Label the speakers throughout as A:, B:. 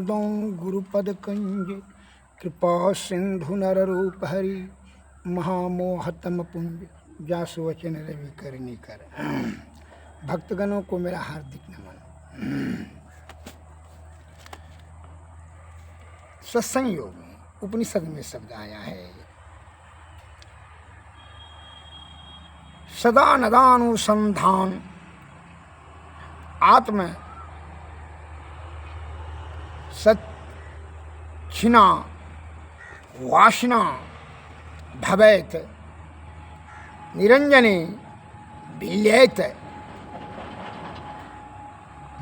A: दो गुरुपद कंज कृपा सिंधु नर रूप हरि महामोहतम पुंज जासु वचन रवि करनी कर। भक्तगणों को मेरा हार्दिक नमन। सत्संग योग में उपनिषद में शब्द आया है, सदा नदानुसंधान आत्म सच्चिना वासना भवेत निरंजने विल्येत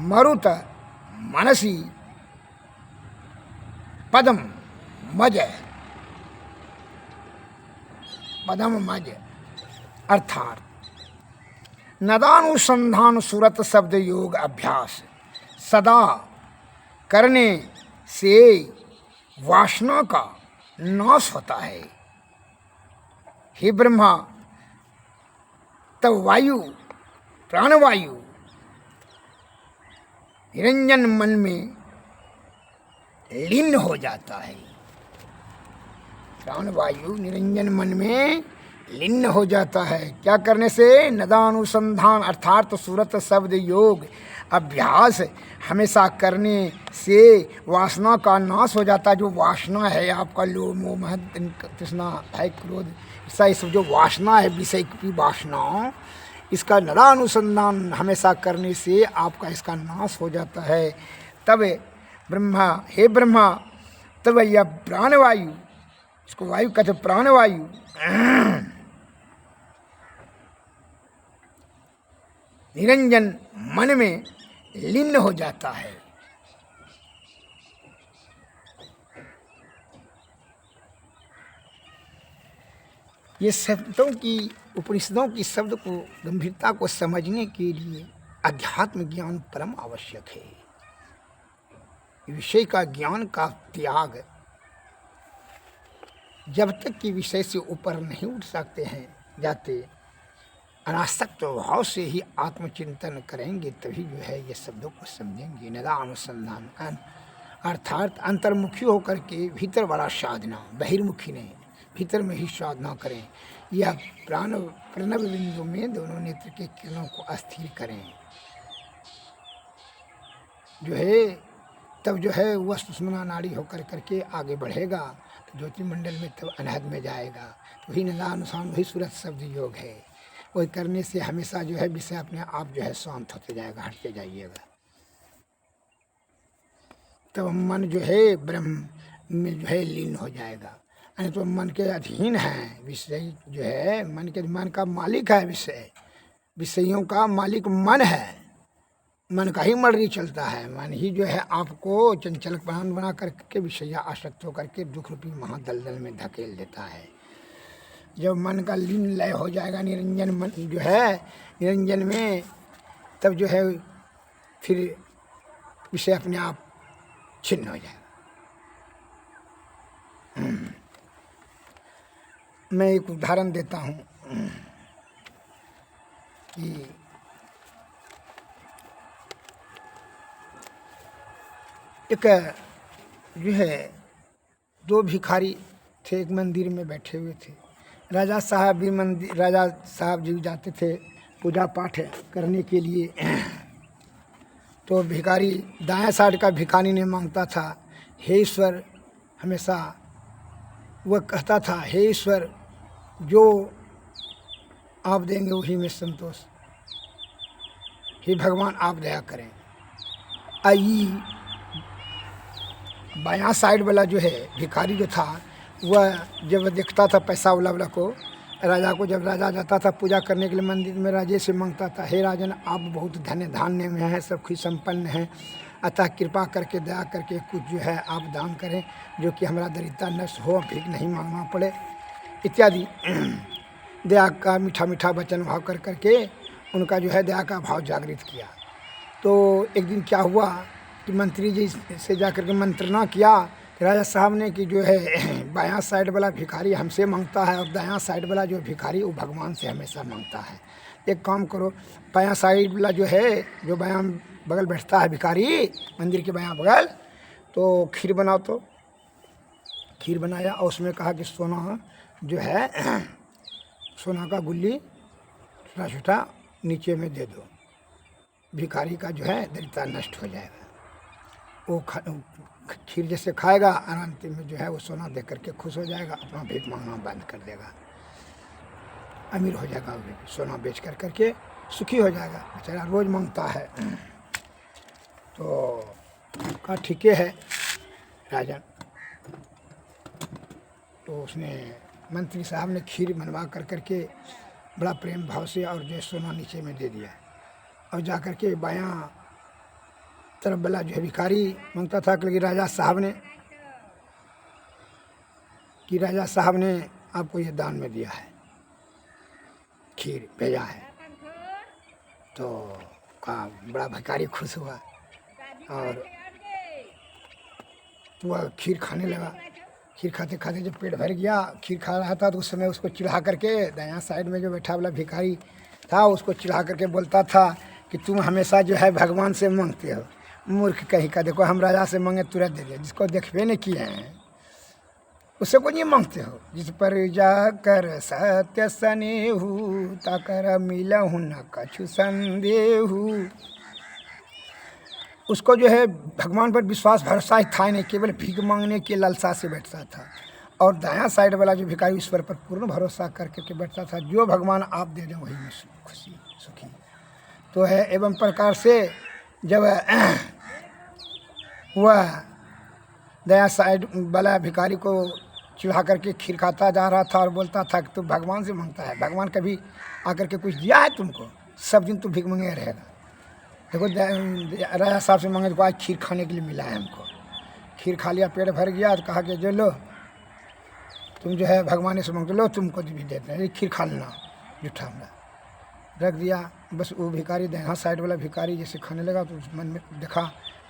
A: मरुत मनसी पदम मज अर्थात नदानुसंधान सुरत शब्द योग अभ्यास सदा करने से वासना का नाश होता है। हे ब्रह्मा, तब वायु प्राणवायु निरंजन मन में लीन हो जाता है। प्राणवायु निरंजन मन में लीन हो जाता है। क्या करने से? नदानुसंधान अर्थात सुरत शब्द योग अभ्यास हमेशा करने से वासना का नाश हो जाता है। जो वासना है आपका लोभ मोह मद तृष्णा भय क्रोध ऐसा ये सब जो वासना है विषय की वासना, इसका नदानुसंधान हमेशा करने से आपका इसका नाश हो जाता है। तब ब्रह्मा, हे ब्रह्मा, तब यह प्राणवायु, इसको वायु कहते प्राणवायु, निरंजन मन में लीन हो जाता है। ये शब्दों की उपनिषदों की शब्द को गंभीरता को समझने के लिए अध्यात्म ज्ञान परम आवश्यक है। विषय का ज्ञान का त्याग जब तक कि विषय से ऊपर नहीं उठ सकते हैं जाते, अनासक्त भाव से ही आत्मचिंतन करेंगे तभी जो है ये शब्दों को समझेंगे। नदानुसंधान अर्थात अंतर्मुखी होकर के भीतर वाला साधना, बहिर्मुखी नहीं, भीतर में ही साधना करें। यह प्रणव बिंदु में दोनों नेत्र के किरणों को अस्थिर करें। जो है तब जो है वह सुषुम्ना नाड़ी होकर करके आगे बढ़ेगा तो ज्योतिर्मंडल में तब अनहद में जाएगा। तो वही नदानुसार वही सूरत शब्द योग है। वही करने से हमेशा जो है विषय अपने आप जो है शांत होते जाएगा, हटते जाइएगा। तब मन जो है ब्रह्म में जो है लीन हो जाएगा। यानी तो मन के अधीन है विषय, जो है मन का मालिक है विषय, विषयों का मालिक मन है। मन का ही मर्जी चलता है। मन ही जो है आपको चंचल बना करके विषया आसक्त होकर के दुख रूपी महादलदल में धकेल देता है। जब मन का लीन लय हो जाएगा निरंजन मन जो है निरंजन में, तब जो है फिर विषय अपने आप छिन्न हो जाएगा। मैं एक उदाहरण देता हूँ कि एक जो है दो भिखारी थे, एक मंदिर में बैठे हुए थे। राजा साहब जी जाते थे पूजा पाठ करने के लिए। तो भिखारी दायां साइड का भिखारी ने मांगता था, हे ईश्वर, हमेशा वह कहता था, हे ईश्वर, जो आप देंगे वही में संतोष, हे भगवान आप दया करें। आई बायां साइड वाला जो है भिखारी जो था, वह जब देखता था पैसा वाला को, राजा को, जब राजा जाता था पूजा करने के लिए मंदिर में, राजे से मांगता था, हे राजन, आप बहुत धन्य धान्य में हैं, सब खुश संपन्न हैं, अतः कृपा करके दया करके कुछ जो है आप दान करें जो कि हमारा दरिद्रता नष्ट हो, भीख नहीं मांगना पड़े इत्यादि। दया का मीठा मीठा वचन भाव कर करके उनका जो है दया का भाव जागृत किया। तो एक दिन क्या हुआ कि मंत्री जी से जाकर के मंत्रणा किया राजा साहब ने कि जो है बायां साइड वाला भिखारी हमसे मांगता है और दायां साइड वाला जो भिखारी वो भगवान से हमेशा मांगता है। एक काम करो, बायां साइड वाला जो है, जो बायां बगल बैठता है भिखारी मंदिर के बायां बगल, तो खीर बनाओ। तो खीर बनाया और उसमें कहा कि सोना जो है सोना का गुल्ली छोटा छोटा नीचे में दे दो, भिखारी का जो है दरिद्रता नष्ट हो जाएगा। वो खीर जैसे खाएगा अंत में जो है वो सोना दे करके खुश हो जाएगा, अपना भीख मांगना बंद कर देगा, अमीर हो जाएगा। सोना बेच कर करके सुखी हो जाएगा। बेचारा रोज़ मांगता है। तो का ठीक है राजन। तो उसने मंत्री साहब ने खीर बनवा कर करके बड़ा प्रेम भाव से और जो सोना नीचे में दे दिया और जा कर के बायां तरफ वाला जो है भिखारी मांगता था कि राजा साहब ने आपको ये दान में दिया है, खीर भेजा है। तो का बड़ा भिखारी खुश हुआ और वह खीर खाने लगा। खीर खाते खाते जब पेट भर गया, खीर खा रहा था, तो उस समय उसको चिढ़ा करके दायां साइड में जो बैठा वाला भिखारी था उसको चिढ़ा करके बोलता था कि तुम हमेशा जो है भगवान से मांगते हो, मूर्ख कहीं का। देखो हम राजा से मांगे तुरंत दे दिया, जिसको देखबे नहीं किए हैं उससे को नहीं मांगते हो। जिस पर जाकर सत्य सनेहु ताकर मिलहु न कछु संदेहु। उसको जो है भगवान पर विश्वास भरोसा ही था नहीं, केवल भीख मांगने के लालसा से बैठता था। और दायां साइड वाला जो भिखारी ईश्वर पर पूर्ण भरोसा करके के बैठता था, जो भगवान आप दे दें वही में खुशी सुखी तो है। एवं प्रकार से जब वह दायां साइड वाला भिखारी को चिढ़ा करके खीर खाता जा रहा था और बोलता था कि तू भगवान से मांगता है, भगवान कभी आकर के कुछ दिया है तुमको? सब दिन तू भीख मांगे रहेगा। देखो राजा साहब से मांगे तो आज खीर खाने के लिए मिला है हमको। खीर खा लिया, पेट भर गया, तो कहा कि जो लो तुम जो है भगवान से मांगते, लो तुमको भी देते हैं, खीर खा लेना। जूठा हमरा रख दिया। बस वो भिखारी दाहिना साइड वाला भिखारी जैसे खाने लगा तो मन में देखा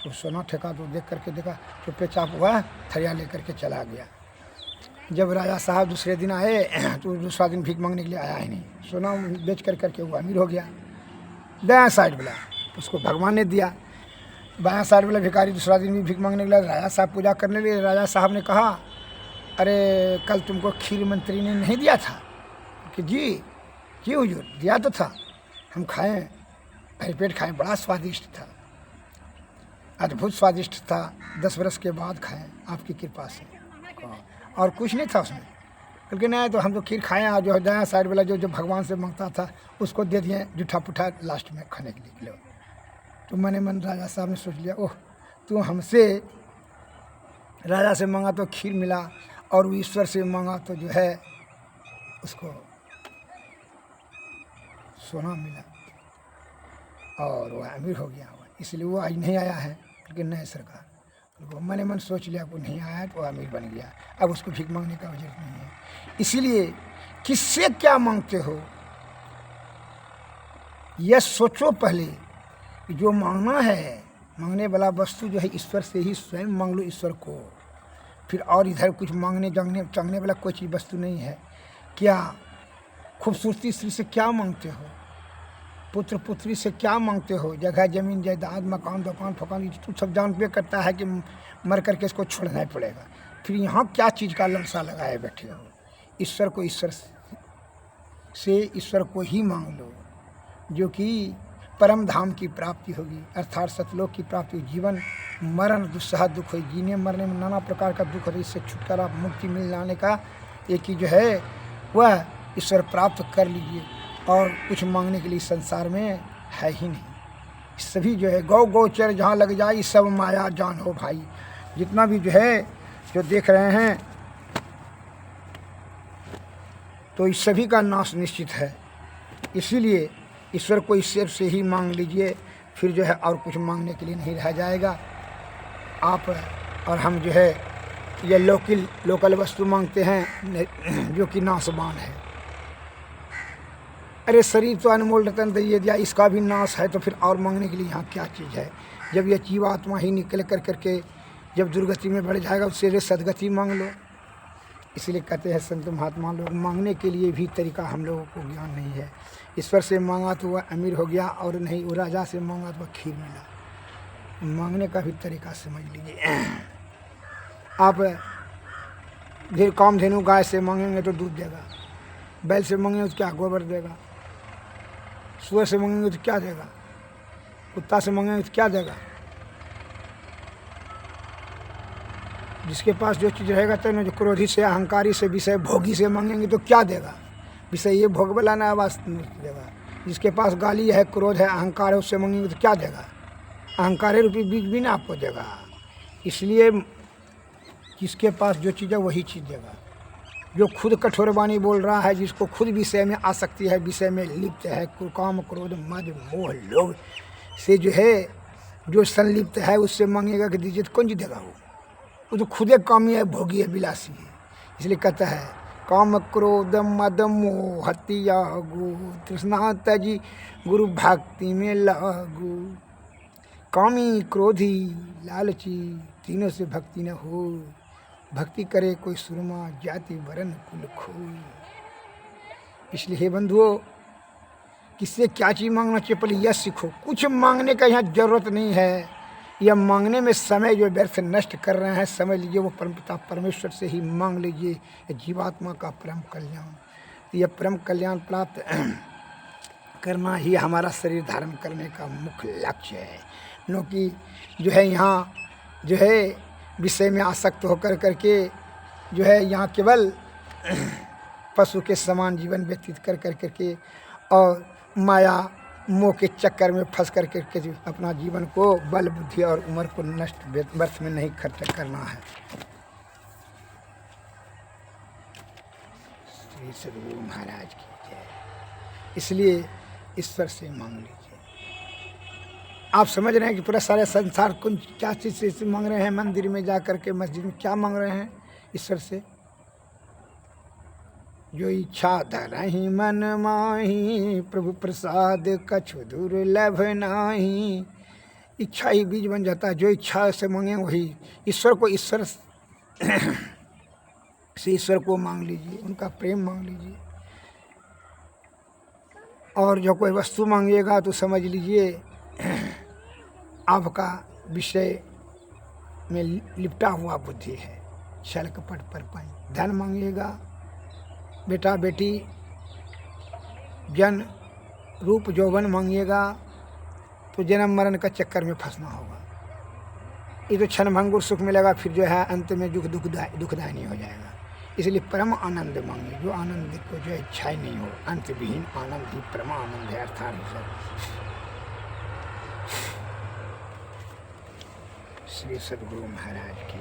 A: तो सोना ठेका, तो देख करके देखा तो पेचाप हुआ, थरिया लेकर के चला गया। जब राजा साहब दूसरे दिन आए तो दूसरा दिन भीख मांगने के लिए आया ही नहीं। सोना बेच कर करके वो अमीर हो गया। दायां साइड वाला उसको भगवान ने दिया। बायां साइड वाला भिखारी दूसरा दिन भी भीख मांगने के लिए राजा साहब पूजा करने लगे। राजा साहब ने कहा, अरे कल तुमको खीर मंत्री ने नहीं दिया था? कि जी हुजूर दिया तो था, हम खाएं, भर पेट खाएं, बड़ा स्वादिष्ट था, अद्भुत स्वादिष्ट था। 10 बरस के बाद खाएं आपकी कृपा से, और कुछ नहीं था उसमें। क्योंकि नहीं तो हम तो खीर खाएं और जो दायां साइड वाला जो भगवान से मांगता था उसको दे दिए जूठा पुठा लास्ट में खाने के लिए। तो मन मन राजा साहब ने सोच लिया, ओह तू हमसे राजा से मांगा तो खीर मिला और वो ईश्वर से मांगा तो जो है उसको सोना मिला और वह अमीर हो गया। इसलिए वो आज नहीं आया है। लेकिन नहीं सरकार, वो मन मन सोच लिया वो नहीं आया तो अमीर बन गया, अब उसको भीख मांगने का जरूरत नहीं है। इसीलिए किससे क्या मांगते हो यह सोचो पहले कि जो मांगना है, मांगने वाला वस्तु जो है ईश्वर से ही स्वयं मांग लो ईश्वर को। फिर और इधर कुछ मांगने चांगने वाला कोई चीज़ वस्तु नहीं है। क्या खूबसूरती स्त्री से क्या मांगते हो, पुत्र पुत्री से क्या मांगते हो, जगह जमीन जायदाद मकान दुकान फकान, तू सब जान पे करता है कि मर करके इसको छोड़ना ही पड़ेगा। फिर यहाँ क्या चीज़ का ललसा लगाए बैठे हो? ईश्वर को ईश्वर को ही मांग लो, जो कि परम धाम की प्राप्ति होगी, अर्थात सतलोक की प्राप्ति। जीवन मरण दुस्सह दुख हो, जीने मरने में नाना प्रकार का दुख हो, इससे छुटकारा मुक्ति मिल जाने का एक ही जो है वह ईश्वर प्राप्त कर लीजिए। और कुछ मांगने के लिए संसार में है ही नहीं। सभी जो है गौ गोचर जहाँ लग जाए सब माया जान हो भाई। जितना भी जो है जो देख रहे हैं तो इस सभी का नाश निश्चित है। इसीलिए ईश्वर को ईश्वर से ही मांग लीजिए, फिर जो है और कुछ मांगने के लिए नहीं रह जाएगा। आप और हम जो है ये लोकल वस्तु मांगते हैं जो कि नाशवान है। अरे शरीर तो अनमोल रतन दे दिया, इसका भी नाश है, तो फिर और मांगने के लिए यहाँ क्या चीज़ है? जब यह जीवात्मा ही निकल कर करके जब दुर्गति में बढ़ जाएगा उससे सदगति मांग लो। इसलिए कहते हैं संत महात्मा लोग, मांगने के लिए भी तरीका हम लोगों को ज्ञान नहीं है। ईश्वर से मांगा तो वह अमीर हो गया, और नहीं वो राजा से मांगा तो वह खीर मिला। मांगने का भी तरीका समझ लीजिए। आप फिर कामधेनु गाय से मांगेंगे तो दूध देगा, बैल से मांगेंगे तो क्या गोबर देगा, सुअर से मांगेंगे तो क्या देगा, कुत्ता से मांगेंगे तो क्या देगा। जिसके पास जो चीज़ रहेगा तो जो क्रोधी से, अहंकारी से, विषय भोगी से मांगेंगे तो क्या देगा। विषय ये भोग वाला ना आवाज देगा। जिसके पास गाली है, क्रोध है, अहंकार है, उससे मांगेंगे तो क्या देगा। अहंकार रूपी बीज भी ना आपको देगा। इसलिए जिसके पास जो चीज़ है वही चीज़ देगा। जो खुद कठोर वाणी बोल रहा है, जिसको खुद विषय में आसक्ति है, विषय में लिप्त है, काम क्रोध मद मोह लोभ से जो है जो संलिप्त है, उससे मांगेगा कि दीजिए तो कौन जी देगा। वो तो खुदे कामी है, भोगी है, विलासी है। इसलिए कहता है काम क्रोध मद मोह त्यागो, तृष्णा तजी गुरु भक्ति में लागू। कामी क्रोधी लालची तीनों से भक्ति न हो, भक्ति करे कोई सुरमा जाति वरन कुल खोई। इसलिए हे बंधुओं, किससे क्या चीज़ मांगना चाहिए पहले यह सीखो। कुछ मांगने का यहाँ जरूरत नहीं है। यह मांगने में समय जो व्यर्थ नष्ट कर रहे हैं, समझ लीजिए वो परमपिता परमेश्वर से ही मांग लीजिए जीवात्मा का परम कल्याण। यह परम कल्याण प्राप्त करना ही हमारा शरीर धारण करने का मुख्य लक्ष्य है। क्योंकि जो है यहाँ जो है विषय में आसक्त होकर करके जो है यहाँ केवल पशु के समान जीवन व्यतीत कर करके और माया मोह के चक्कर में फंस कर करके अपना जीवन को बल बुद्धि और उम्र को नष्ट व्यर्थ में नहीं खर्च करना है। श्री सद्गुरु महाराज की जय। इसलिए ईश्वर से मांग लीजिए। आप समझ रहे हैं कि पूरा सारे संसार कौन क्या चीज़ से मांग रहे हैं। मंदिर में जा कर के मस्जिद में क्या मांग रहे हैं ईश्वर से। जो इच्छा धरहि मन माही, प्रभु प्रसाद कछु दुर्लभ नाही। इच्छा ही बीज बन जाता है। जो इच्छा से मांगे वही ईश्वर को, ईश्वर से ईश्वर को मांग लीजिए, उनका प्रेम मांग लीजिए। और जो कोई वस्तु मांगिएगा तो समझ लीजिए आपका विषय में लिपटा हुआ बुद्धि है, छल कपट पर पाई। धन मांगिएगा, बेटा बेटी, जन रूप यौवन मांगिएगा तो जन्म मरण का चक्कर में फंसना होगा। ये तो क्षण भंगुर सुख मिलेगा, फिर जो है अंत में दुखदायी हो जाएगा। इसलिए परम आनंद मांगिए, जो आनंद को जो इच्छा ही नहीं हो। अंत विहीन आनंद ही परम आनंद है। अर्थात श्री सद्गुरु महाराज की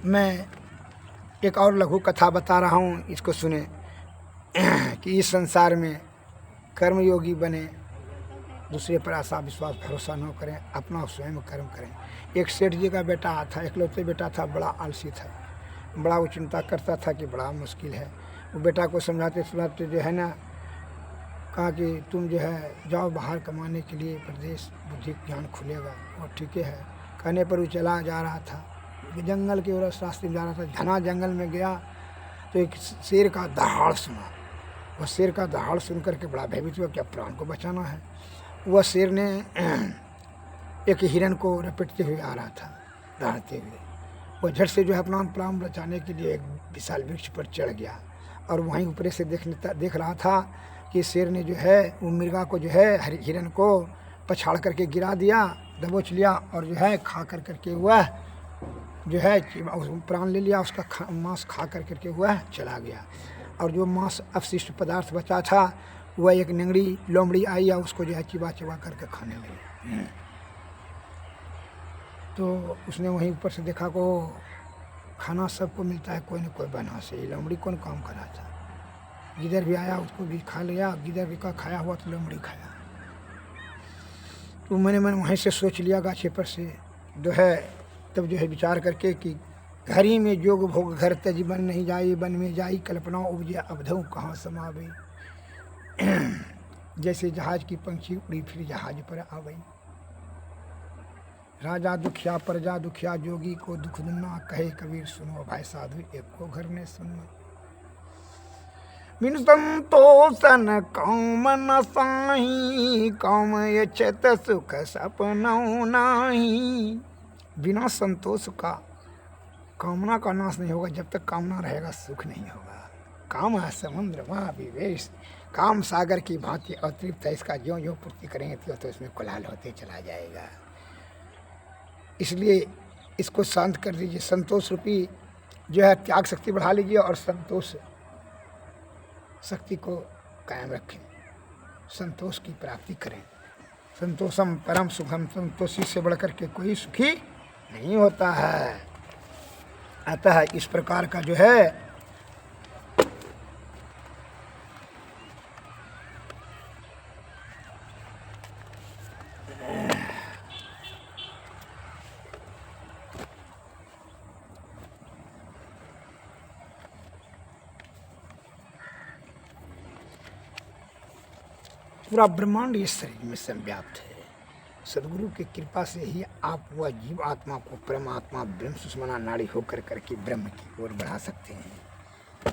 A: मैं एक और लघु कथा बता रहा हूँ, इसको सुने कि इस संसार में कर्मयोगी बने, दूसरे पर आशा विश्वास भरोसा न करें, अपना स्वयं कर्म करें। एक सेठ जी का बेटा था, इकलौते बेटा था, बड़ा आलसी था, बड़ा वो चिंता करता था कि बड़ा मुश्किल है। वो बेटा को समझाते समझाते जो है ना कहा कि तुम जो है जाओ बाहर कमाने के लिए, प्रदेश बुद्धि ज्ञान खुलेगा। और ठीक है कहने पर वो चला जा रहा था, जंगल के रास्ते में जा रहा था। घना जंगल में गया तो एक शेर का दहाड़ सुना। वह शेर का दहाड़ सुन करके बड़ा भयभीत हुआ, क्या प्राण को बचाना है। वह शेर ने एक हिरन को रपटते हुए आ रहा था, दहाड़ते हुए। वह झट से जो है अपना प्राण बचाने के लिए एक विशाल वृक्ष पर चढ़ गया और वहीं ऊपर से देख रहा था कि शेर ने जो है वो मृगा को जो है हिरन को पछाड़ करके गिरा दिया, दबोच लिया और जो है खा कर करके वह जो है प्राण ले लिया। उसका मांस खा कर करके वह चला गया। और जो मांस अवशिष्ट पदार्थ बचा था वह एक निंगड़ी लोमड़ी आई या उसको जो है चिबा चिबा करके खाने लगी। तो उसने वहीं ऊपर से देखा को खाना सबको मिलता है, कोई न कोई बना से। ये लोमड़ी कौन काम कर रहा था। गिदर भी आया, उसको भी खा लिया। गिदर भी का खाया हुआ तो लोमड़ी खाया। तो मैंने वहीं से सोच लिया गाछे पर से जो है, तब जो है विचार करके कि घर ही में जोग भोग घर तज बन नहीं जाई, बन में जाई कल्पना उपजे अवधऊ कहाँ समावे। जैसे जहाज की पंछी उड़ी फिर जहाज पर आ गई। राजा दुखिया प्रजा दुखिया, जोगी को दुख दुना, कहे कबीर सुनो भाई साधु एक को घर ने सुनना। बिन संतोषन काम न साही, काम यछत सुख सपनौ नाही। बिना संतोष का कामना का नाश नहीं होगा। जब तक कामना रहेगा सुख नहीं होगा। काम है समुद्र महाविवेश, काम सागर की भांति अतृप्त है। इसका ज्यों ज्यों पूर्ति करेंगे त्यों तो इसमें कोलाहल होते चला जाएगा। इसलिए इसको शांत कर दीजिए। संतोष रूपी जो है त्याग शक्ति बढ़ा लीजिए और संतोष शक्ति को कायम रखें। संतोष की प्राप्ति करें। संतोषम परम सुखम, संतोषी से बढ़कर के कोई सुखी नहीं होता है। अतः इस प्रकार का जो है पूरा ब्रह्मांड इस शरीर में संव्याप्त है। सदगुरु की कृपा से ही आप वह जीव आत्मा को परमात्मा ब्रह्म सुषमना नाड़ी होकर करके ब्रह्म की ओर बढ़ा सकते हैं।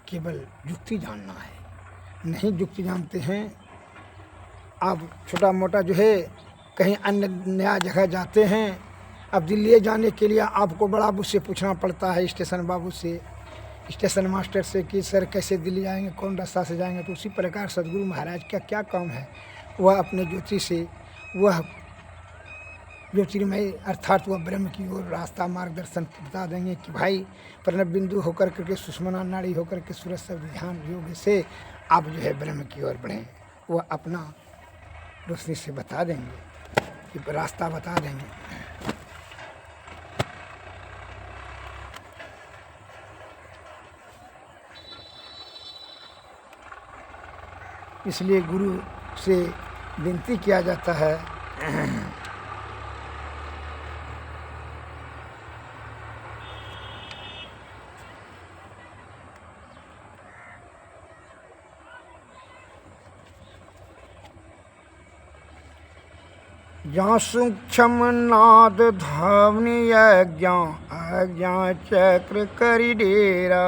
A: केवल युक्ति जानना है। नहीं युक्ति जानते हैं, आप छोटा मोटा जो है कहीं अन्य नया जगह जाते हैं। अब दिल्ली जाने के लिए आपको बड़ा मुझसे पूछना पड़ता है, स्टेशन बाबू से, स्टेशन मास्टर से कि सर कैसे दिल्ली जाएंगे, कौन रास्ता से जाएंगे। तो उसी प्रकार सदगुरु महाराज का क्या काम है, वह अपने ज्योति से वह ज्योतिर्मय अर्थात वह ब्रह्म की ओर रास्ता मार्गदर्शन बता देंगे कि भाई प्रणव बिंदु होकर करके सुषमना नाड़ी होकर के सूरज से ध्यान योग से आप जो है ब्रह्म की ओर बढ़ें। वह अपना रोशनी से बता देंगे कि रास्ता बता देंगे। इसलिए गुरु से विनती किया जाता है जहाँ सूक्ष्म नाद धावनी अज्ञा, अज्ञा चक्र करी डेरा।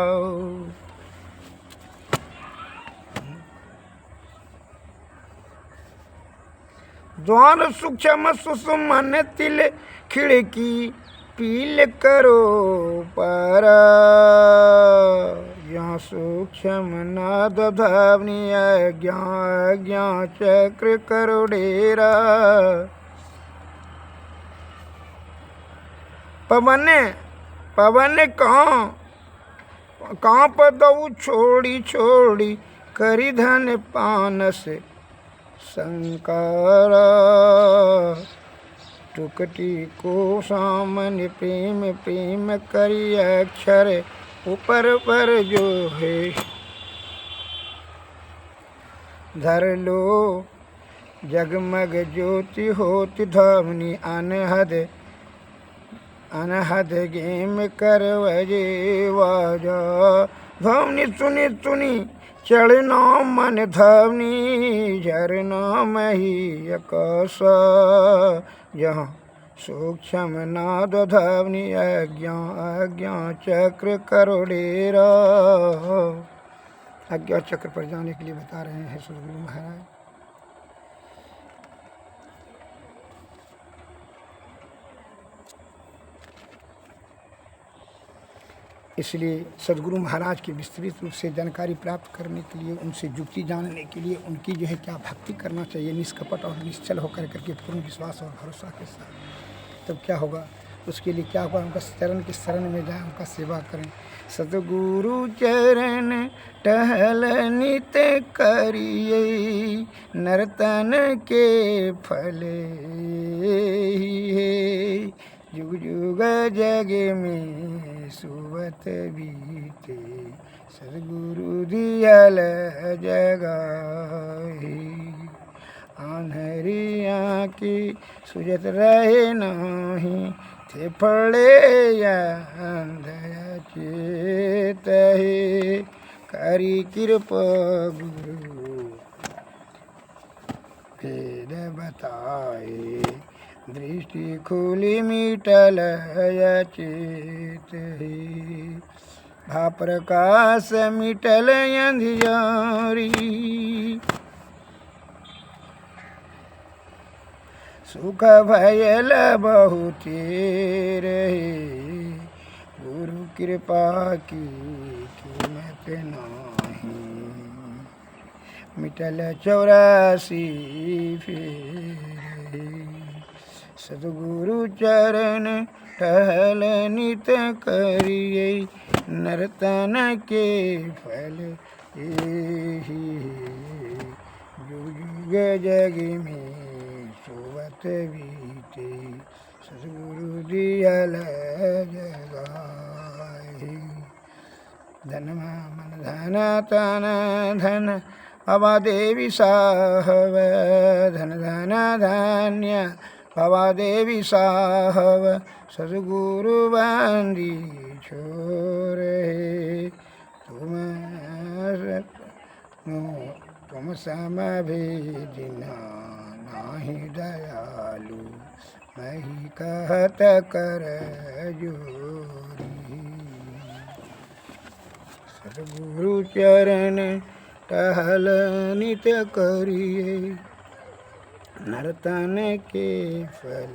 A: द्वार सूक्ष्म सुषमन तिल खिड़की पील करो पर। यहाँ सूक्ष्म नाद धावनी अज्ञा, अज्ञा चक्र करो डेरा। पवन पवन कांप दऊ छोड़ी छोड़ी, करी धन पानस शंकर। टुकटी को सामन प्रेम प्रेम करी अक्षर ऊपर पर जो है। धर लो जगमग ज्योति होती धावनी, अनहद अनहद गेम करवजे वाजा। धावनी सुनी सुनी चढ़ना मन धावनी, झरना मही आकाश। जहाँ सूक्ष्म नाद धावनी अज्ञा, अज्ञा चक्र करो डेरा। अज्ञा चक्र पर जाने के लिए बता रहे हैं सदगुरु महाराज। इसलिए सदगुरु महाराज की विस्तृत रूप से जानकारी प्राप्त करने के लिए, उनसे युक्ति जानने के लिए, उनकी जो है क्या भक्ति करना चाहिए निष्कपट और निश्चल होकर करके पूर्ण विश्वास और भरोसा के साथ, तब क्या होगा। उसके लिए क्या होगा, उनका चरण के शरण में जाए, उनका सेवा करें। सतगुरु चरण टहल नित करिए, नर्तन के फले। जुग जुग जग में सुवत बीते, सदगुरु दियल जगाए। आन्हरिया की सुजत रहे नाही, थे फड़े अंधया चेत है। करी कृपा गुरु भेद बताए, दृष्टि खुली मिटल चेत है। भा प्रकाश मिटल अंधियारी, सुख भयल बहुते रहे, गुरु कृपा की कीमत नाही, मिटल 84 फेरे, सद्गुरु चरण टहल नित करिए, नर्तन के फल एहि, जुग जग में सोवत बीते, सद्गुरु दियल जगाए, धन मन धन तन धन बाबा देवी साहब, धन धन धान्य बाबा देवी साहब, सद्गुरु बंदी छोरे, तुम सम भेदिना नाही दयालु, मैं ही कहत कर जोरी, सद्गुरु चरण टहल नित करिए, नर्तन के फल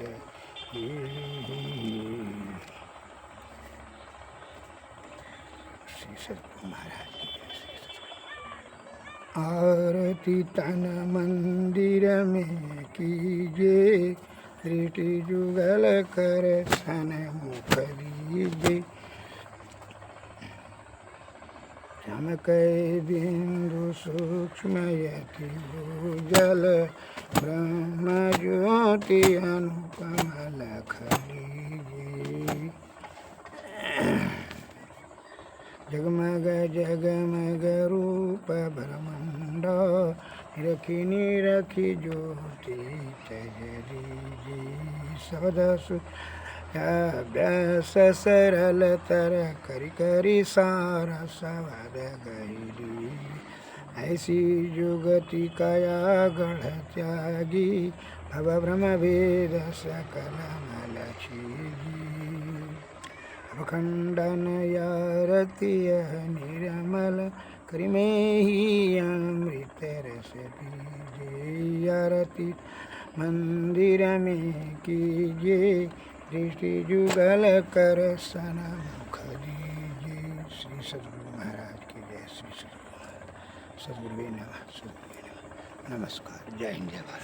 A: श्री सद्गुरु महाराज आरती तन मंदिर में कीजिए, दृष्टि जुगल कर सन मुख लीजिए, चमकै बिंदु सूक्ष्म यति भूजल, ब्रह्म ज्योति अनुपम लख लीजिए, जगमग जगमग रूप ब्रह्मांड, निरखी निरखी ज्योति तजरीजी, शब्द अभ्यास सरल तर करि करि सार सवद गहिरी, ऐसी जुगति कया गढ़ त्यागी, भव ब्रह्म वेद सकल मल छीजी, खंडन यारति निर्मल करि में ही अमृत रस पीजे, आरती मंदिर में कीजिए, दृष्टि जुगल कर सन मुख दीजिए, श्री सद्गुरु महाराज की जय, श्री सद्गुरु महाराज, सद्गुरु नमः, नमस्कार, जय हिंद जय भारत।